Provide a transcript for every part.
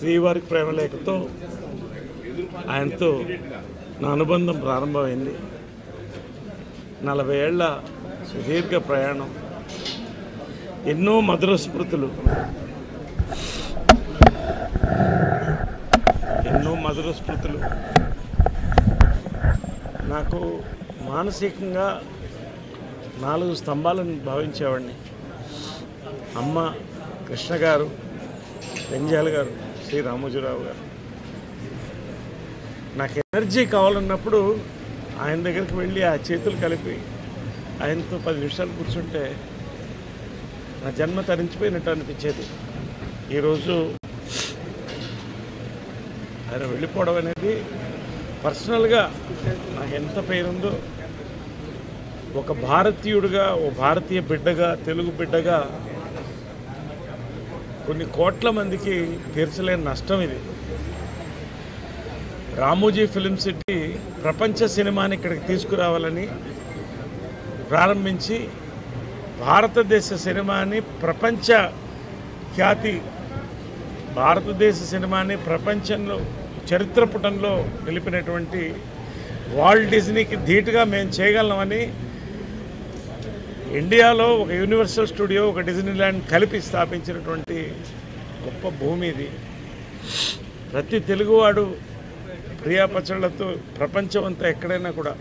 శ్రీవారి ప్రేమలేఖతో ఆయనతో నా అనుబంధం ప్రారంభమైంది. 40 ఏళ్ల సుదీర్ఘ ప్రయాణం, ఎన్నో మధుర స్మృతులు, నాకు మానసికంగా 4 స్తంభాలను భావించేవాడిని. అమ్మ కృష్ణ గారు, పెంజాల గారు, శ్రీ రామోజీరావు గారు. నాకు ఎనర్జీ కావాలన్నప్పుడు ఆయన దగ్గరికి వెళ్ళి ఆ చేతులు కలిపి ఆయనతో 10 నిమిషాలు కూర్చుంటే నా జన్మ తరించిపోయినట్టు అనిపించేది. ఈరోజు ఆయన వెళ్ళిపోవడం అనేది పర్సనల్గా నాకు ఎంత పేరుందో, ఒక భారతీయుడిగా, ఓ భారతీయ బిడ్డగా, తెలుగు బిడ్డగా కొన్ని కోట్ల మందికి తీర్చలేని నష్టం ఇది. రామోజీ ఫిలిం సిటీ ప్రపంచ సినిమాని ఇక్కడికి తీసుకురావాలని ప్రారంభించి భారతదేశ సినిమాని ప్రపంచ ఖ్యాతి, భారతదేశ సినిమాని ప్రపంచంలో చరిత్ర పుటంలో నిలిపినటువంటి వాల్ట్ డిజ్నీకి ధీటుగా మేము చేయగలమని ఇండియాలో ఒక యూనివర్సల్ స్టూడియో, ఒక డిజ్నీల్యాండ్ కలిపి స్థాపించినటువంటి గొప్ప భూమి ఇది. ప్రతి తెలుగువాడు ప్రియా పచ్చళ్ళతో ప్రపంచం అంతా ఎక్కడైనా కూడా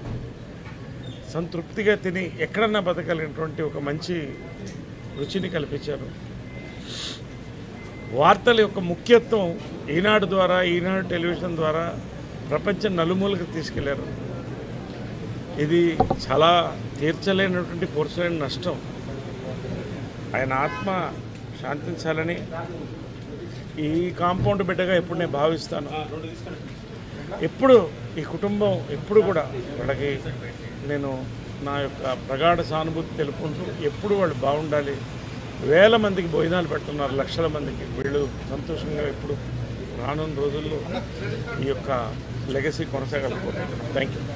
సంతృప్తిగా తిని ఎక్కడన్నా బతకలిగినటువంటి ఒక మంచి రుచిని కల్పించారు. వార్తల యొక్క ముఖ్యత్వం ఈనాడు ద్వారా, ఈనాడు టెలివిజన్ ద్వారా ప్రపంచం నలుమూలకు తీసుకెళ్లారు. ఇది చాలా తీర్చలేనటువంటి పూర్చలేని నష్టం. ఆయన ఆత్మ శాంతించాలని ఈ కాంపౌండ్ బిడ్డగా ఎప్పుడు నేను భావిస్తాను. ఎప్పుడు ఈ కుటుంబం ఎప్పుడు కూడా వాళ్ళకి నేను నా యొక్క ప్రగాఢ సానుభూతి తెలుపుకుంటూ ఎప్పుడు వాళ్ళు బాగుండాలి. వేల మందికి భోజనాలు పెడుతున్నారు, లక్షల మందికి. వీళ్ళు సంతోషంగా ఎప్పుడు రానున్న రోజుల్లో ఈ యొక్క లెగసీ కొనసాగకపోతున్నాను. Thank you.